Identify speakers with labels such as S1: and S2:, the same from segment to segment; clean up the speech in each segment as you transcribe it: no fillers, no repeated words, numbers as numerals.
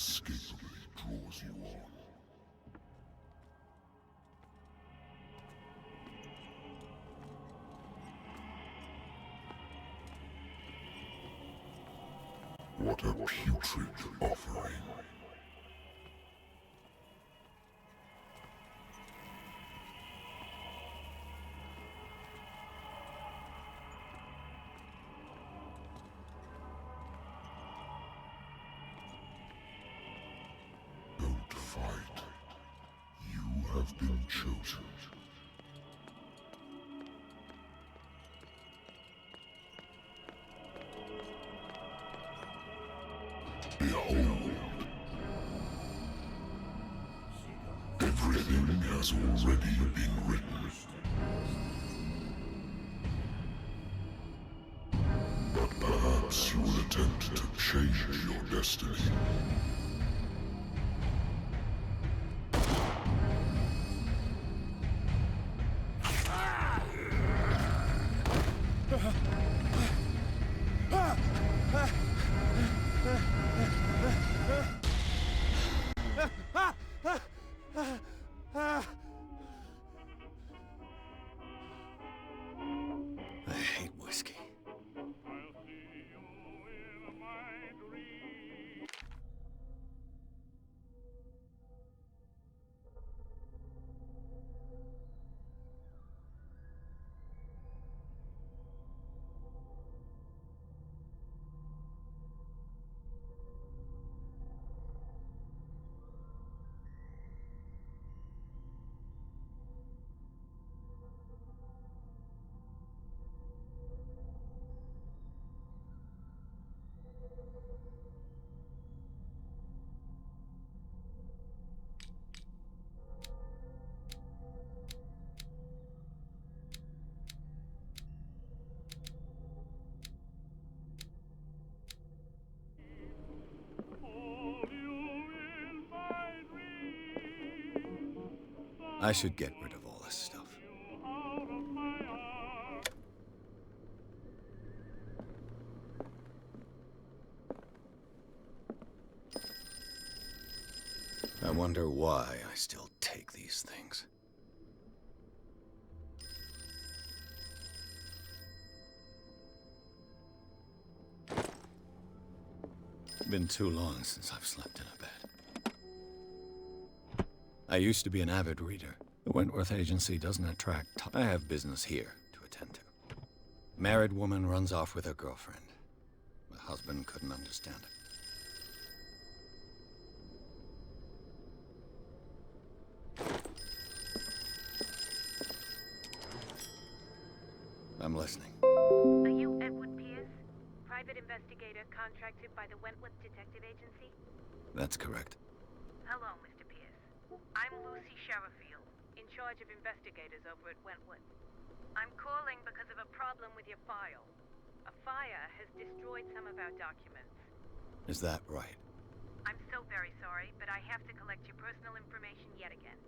S1: inescapably draws you on. What a putrid offering. Don't fight. You have been chosen. Behold. Everything has already been written. But perhaps you will attempt to change your destiny.
S2: I hate whiskey. I should get rid of all this stuff. I wonder why I still take these things. Been too long since I've slept in a bed. I used to be an avid reader. The Wentworth Agency doesn't attract. I have business here to attend to. Married woman runs off with her girlfriend. The husband couldn't understand it. I'm listening.
S3: Are you Edward Pierce, private investigator contracted by the Wentworth Detective Agency?
S2: That's correct.
S3: Hello, Mr. Pierce. I'm Lucy Sherifield, in charge of investigators over at Wentworth. I'm calling because of a problem with your file. A fire has destroyed some of our documents.
S2: Is that right?
S3: I'm so very sorry, but I have to collect your personal information yet again.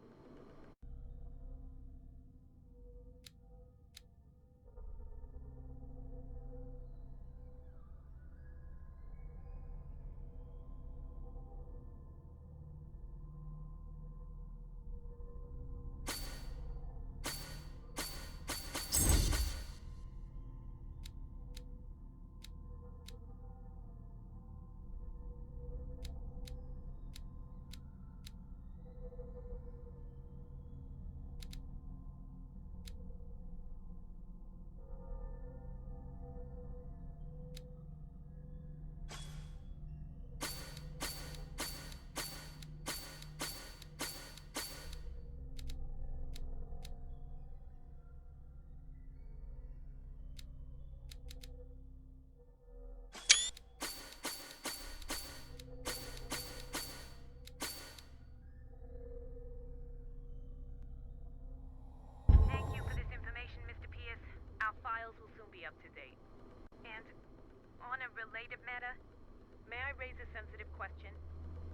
S3: May I raise a sensitive question?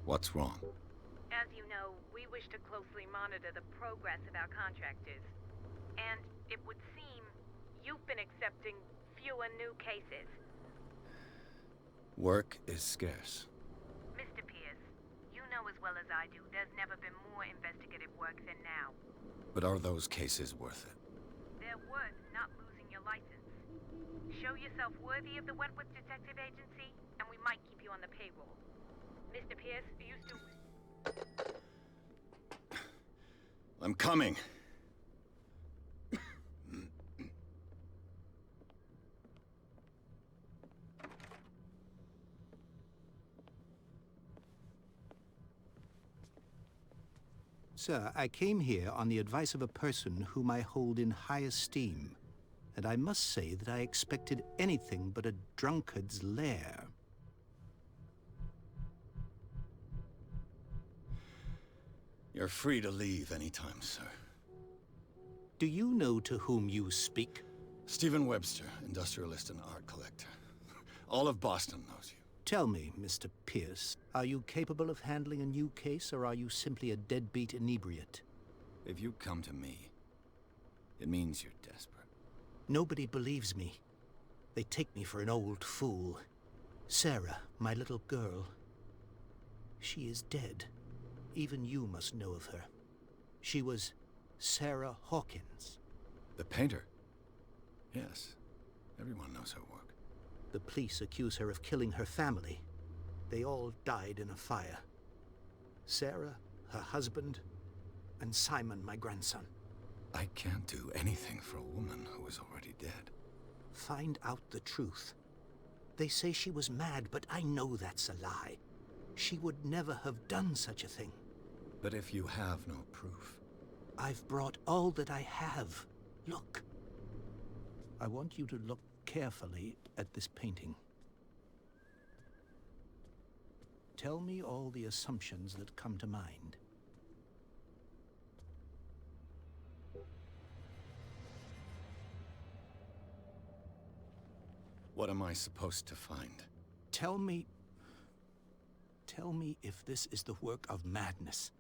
S2: What's wrong?
S3: As you know, we wish to closely monitor the progress of our contractors. And it would seem you've been accepting fewer new cases.
S2: Work is scarce.
S3: Mr. Pierce, well as I do, there's never been more investigative work than now.
S2: But are those cases worth it?
S3: They're worth not losing your license. Show yourself worthy of the Wentworth Detective Agency, and we might keep you on the payroll. Mr. Pierce, you still...
S2: I'm coming.
S4: Sir, I came here on the advice of a person whom I hold in high esteem, and I must say that I expected anything but a drunkard's lair.
S2: You're free to leave anytime, sir.
S4: Do you know to whom you speak?
S2: Stephen Webster, industrialist and art collector. All of Boston knows you.
S4: Tell me, Mr. Pierce, are you capable of handling a new case, or are you simply a deadbeat inebriate?
S2: If you come to me, it means you're desperate.
S4: Nobody believes me. They take me for an old fool. Sarah, my little girl, she is dead. Even you must know of her. She was Sarah Hawkins.
S2: The painter? Yes. Everyone knows her work.
S4: The police accuse her of killing her family. They all died in a fire. Sarah, her husband, and Simon, my grandson.
S2: I can't do anything for a woman who is already dead.
S4: Find out the truth. They say she was mad, but I know that's a lie. She would never have done such a thing.
S2: But if you have no proof...
S4: I've brought all that I have. Look. I want you to look carefully at this painting. Tell me all the assumptions that come to mind.
S2: What am I supposed to find?
S4: Tell me if this is the work of madness.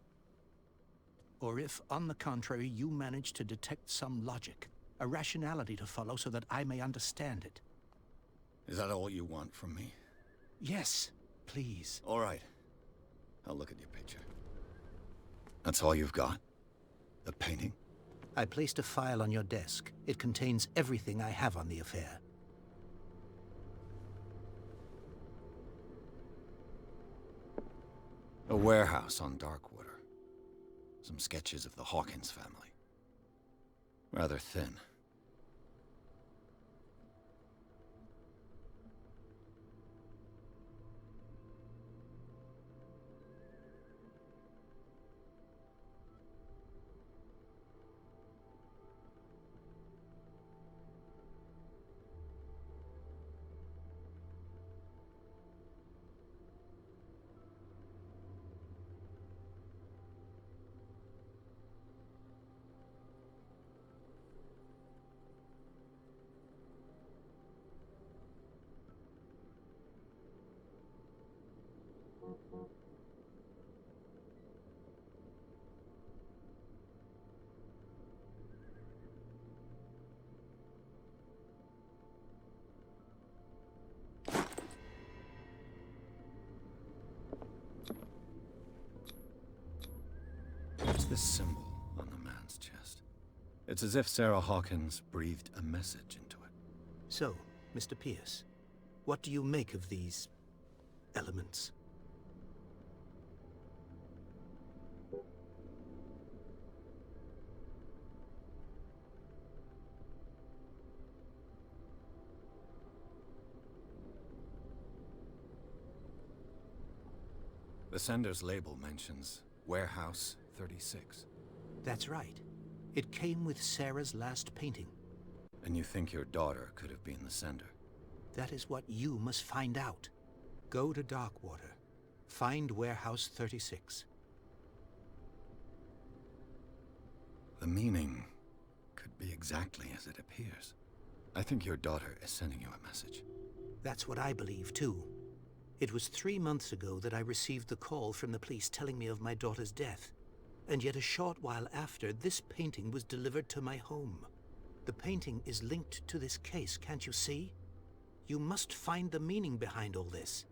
S4: Or if, on the contrary, you manage to detect some logic, a rationality to follow so that I may understand it.
S2: Is that all you want from me?
S4: Yes, please.
S2: All right. I'll look at your picture. That's all you've got? The painting?
S4: I placed a file on your desk. It contains everything I have on the affair.
S2: A warehouse on Darkwater. Some sketches of the Hawkins family. Rather thin. What's this symbol on the man's chest? It's as if Sarah Hawkins breathed a message into it.
S4: So, Mr. Pierce, what do you make of these elements?
S2: The sender's label mentions Warehouse 36.
S4: That's right. It came with Sarah's last painting.
S2: And you think your daughter could have been the sender?
S4: That is what you must find out. Go to Darkwater. Find Warehouse 36.
S2: The meaning could be exactly as it appears. I think your daughter is sending you a message.
S4: That's what I believe, too. It was 3 months ago that I received the call from the police telling me of my daughter's death. And yet a short while after, this painting was delivered to my home. The painting is linked to this case, can't you see? You must find the meaning behind all this.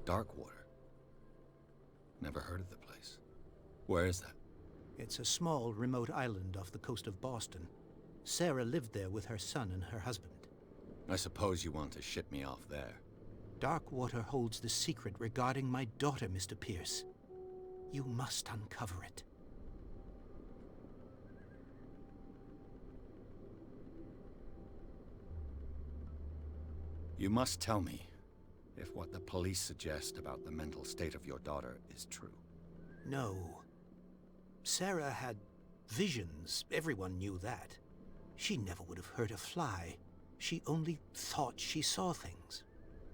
S2: Darkwater? Never heard of the place. Where is that?
S4: It's a small, remote island off the coast of Boston. Sarah lived there with her son and her husband.
S2: I suppose you want to ship me off there.
S4: Darkwater holds the secret regarding my daughter, Mr. Pierce. You must uncover it.
S2: You must tell me if what the police suggest about the mental state of your daughter is true.
S4: No. Sarah had visions. Everyone knew that. She never would have hurt a fly. She only thought she saw things.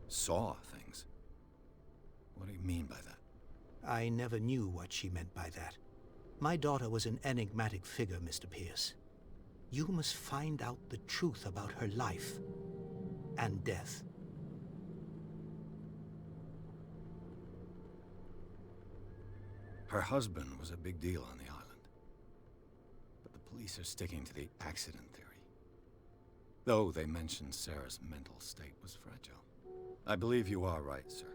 S2: Saw things? What do you mean by that?
S4: I never knew what she meant by that. My daughter was an enigmatic figure, Mr. Pierce. You must find out the truth about her life and death.
S2: Her husband was a big deal on the island. But the police are sticking to the accident theory. Though they mentioned Sarah's mental state was fragile. I believe you are right, sir.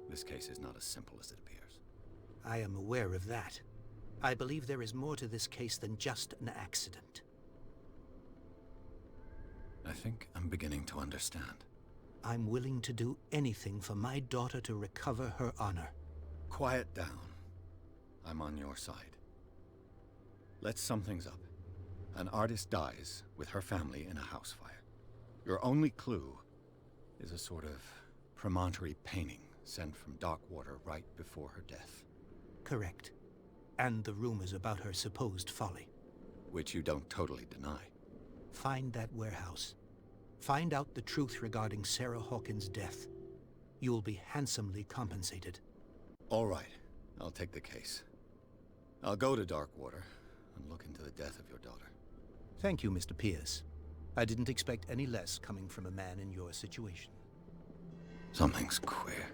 S2: This case is not as simple as it appears.
S4: I am aware of that. I believe there is more to this case than just an accident.
S2: I think I'm beginning to understand.
S4: I'm willing to do anything for my daughter to recover her honor.
S2: Quiet down. I'm on your side. Let's sum things up. An artist dies with her family in a house fire. Your only clue is a sort of promontory painting sent from Darkwater right before her death.
S4: Correct. And the rumors about her supposed folly.
S2: Which you don't totally deny.
S4: Find that warehouse. Find out the truth regarding Sarah Hawkins' death. You'll be handsomely compensated.
S2: All right. I'll take the case. I'll go to Darkwater and look into the death of your daughter.
S4: Thank you, Mr. Pierce. I didn't expect any less coming from a man in your situation.
S2: Something's queer.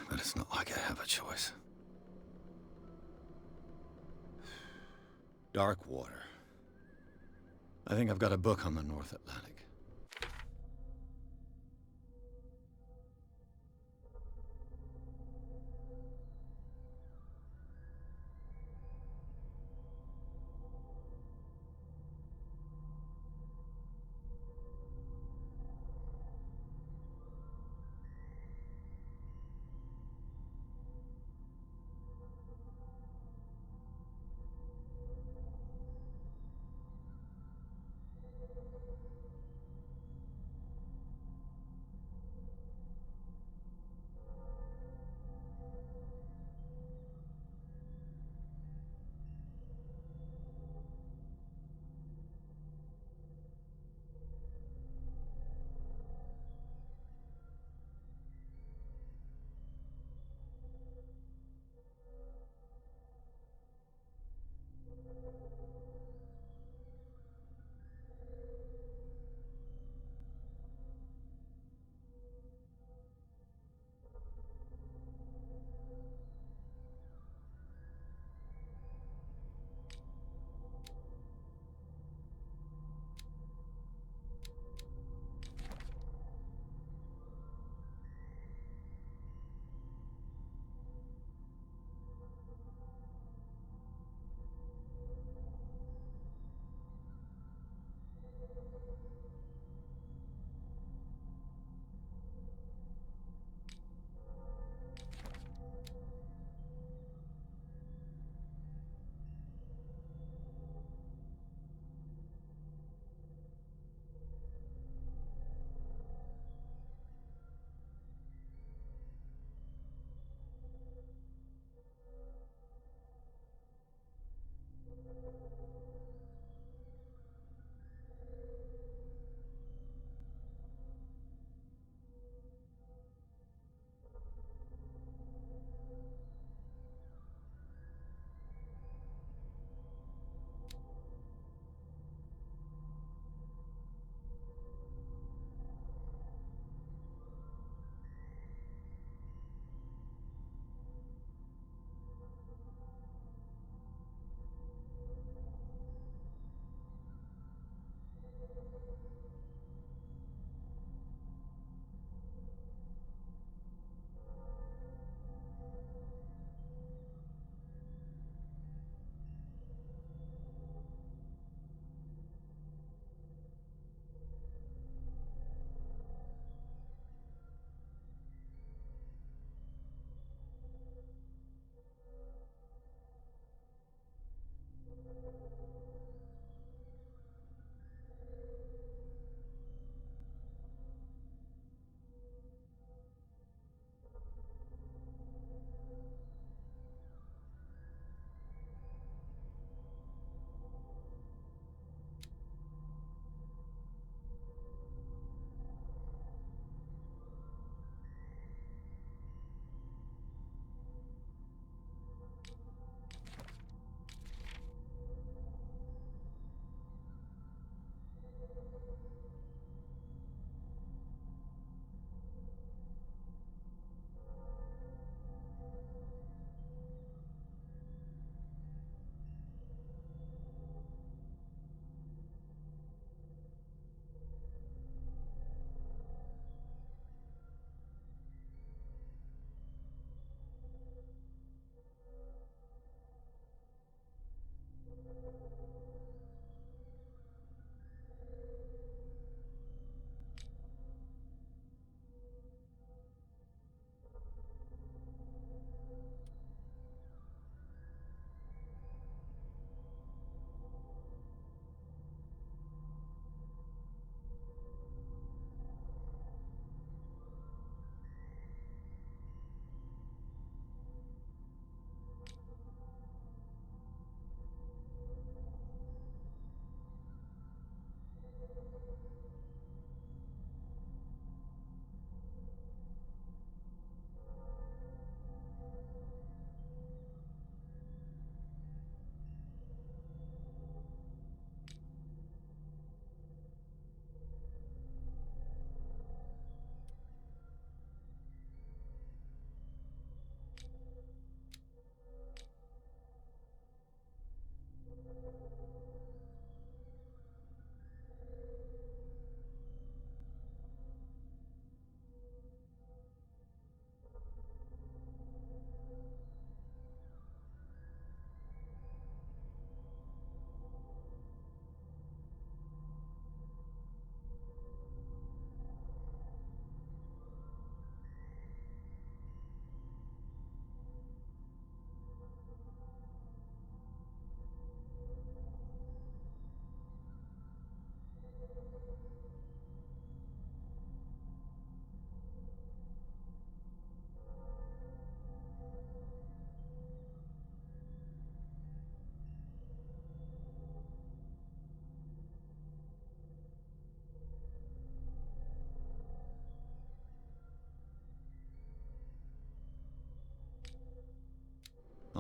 S2: But it's not like I have a choice. Darkwater. I think I've got a book on the North Atlantic.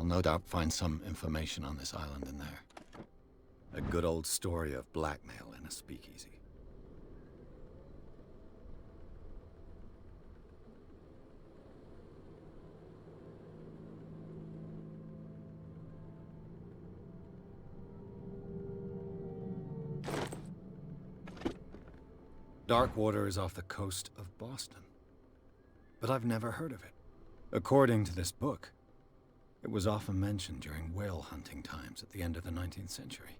S2: no doubt find some information on this island in there. A good old story of blackmail in a speakeasy. Darkwater is off the coast of Boston, but I've never heard of it. According to this book, it was often mentioned during whale hunting times at the end of the 19th century,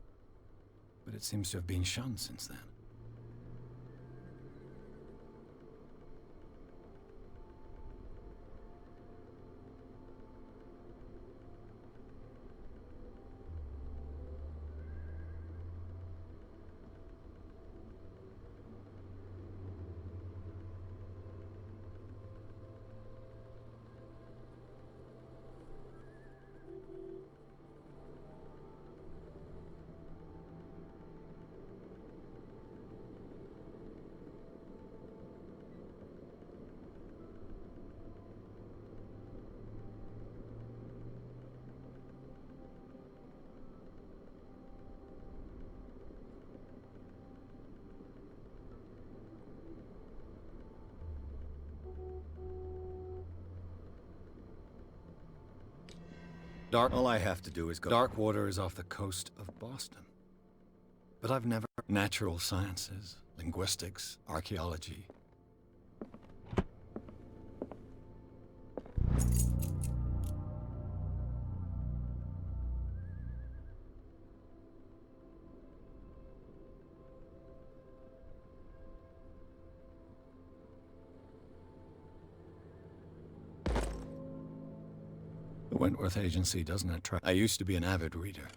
S2: but it seems to have been shunned since then. All I have to do is go. Darkwater is off the coast of Boston, but I've never. Natural sciences, linguistics, archaeology. The Wentworth Agency doesn't attract. I used to be an avid reader.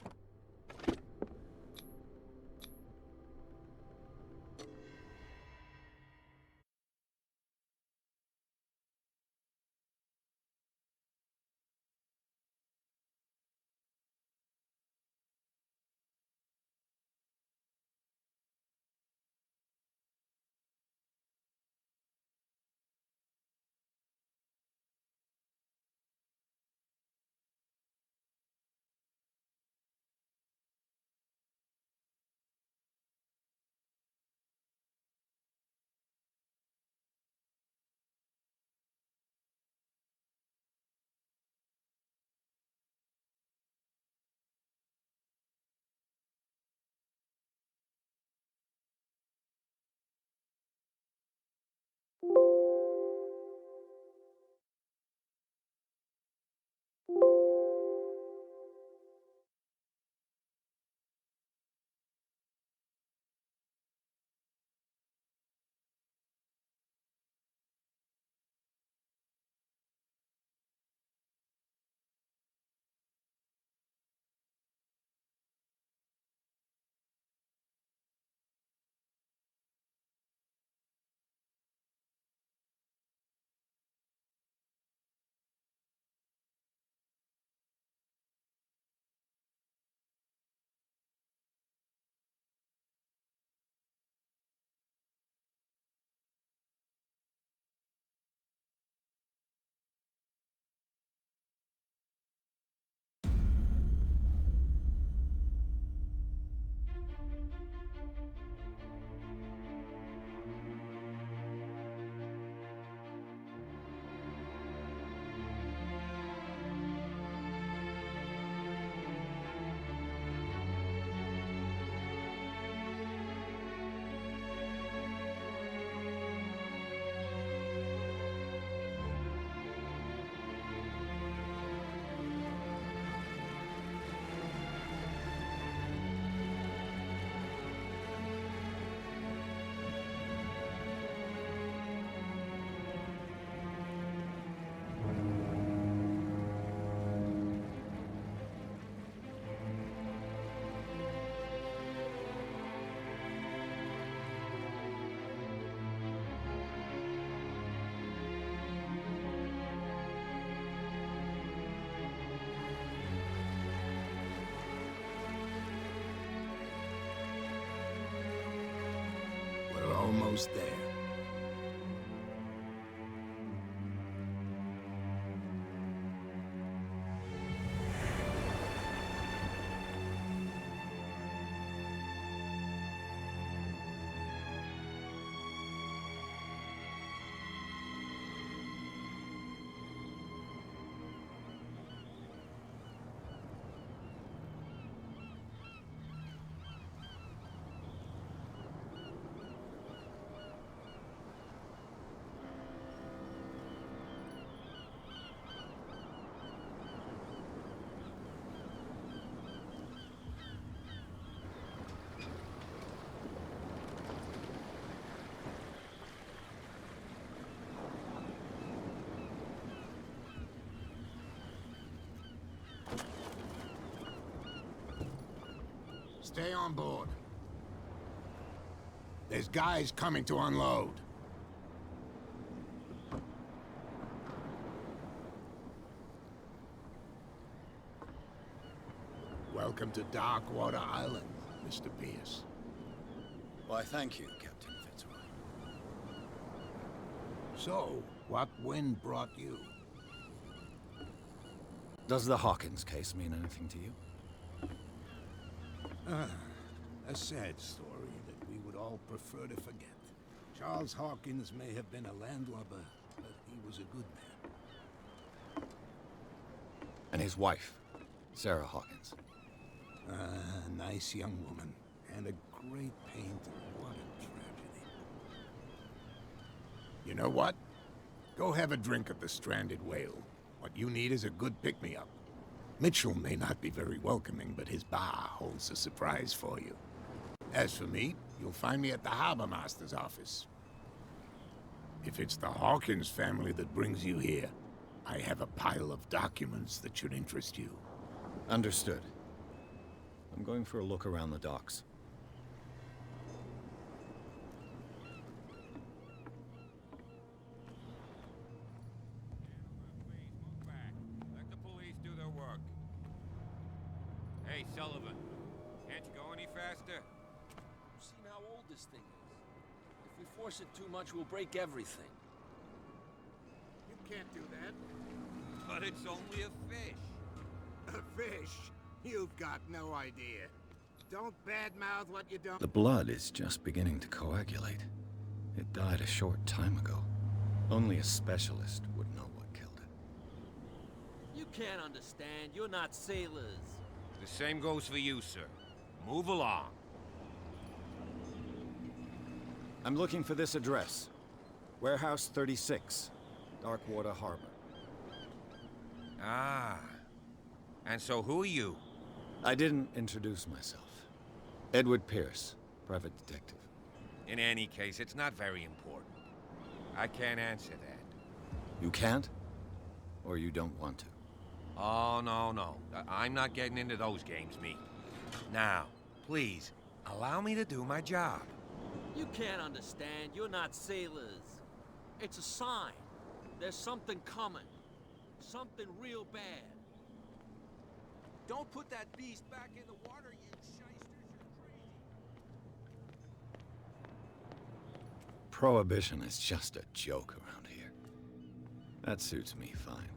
S5: Almost there. Stay on board. There's guys coming to unload. Welcome to Darkwater Island, Mr. Pierce.
S2: Why, thank you, Captain Fitzroy.
S5: So, what wind brought you?
S2: Does the Hawkins case mean anything to you?
S5: A sad story that we would all prefer to forget. Charles Hawkins may have been a landlubber, but he was a good man.
S2: And his wife, Sarah Hawkins.
S5: A nice young woman, and a great painter. What a tragedy. You know what? Go have a drink at the Stranded Whale. What you need is a good pick-me-up. Mitchell may not be very welcoming, but his bar holds a surprise for you. As for me, you'll find me at the Harbor Master's office. If it's the Hawkins family that brings you here, I have a pile of documents that should interest you.
S2: Understood. I'm going for a look around the docks.
S6: Let the police do their work. Hey, Sullivan. Can't you go any faster?
S7: You've seen how old this thing is. If we force it too much, we'll break everything.
S5: You can't do that.
S6: But it's only a fish.
S5: A fish? You've got no idea. Don't badmouth what you don't...
S2: The blood is just beginning to coagulate. It died a short time ago. Only a specialist would know what killed it.
S7: You can't understand. You're not sailors.
S6: The same goes for you, sir. Move along.
S2: I'm looking for this address. Warehouse 36, Darkwater Harbor.
S6: Ah. And so who are you?
S2: I didn't introduce myself. Edward Pierce, private detective.
S6: In any case, it's not very important. I can't answer that.
S2: You can't? Or you don't want to?
S6: Oh, no. I'm not getting into those games, me. Now, please, allow me to do my job.
S7: You can't understand. You're not sailors. It's a sign. There's something coming. Something real bad. Don't put that beast back in the water, you shysters. You're crazy.
S2: Prohibition is just a joke around here. That suits me fine.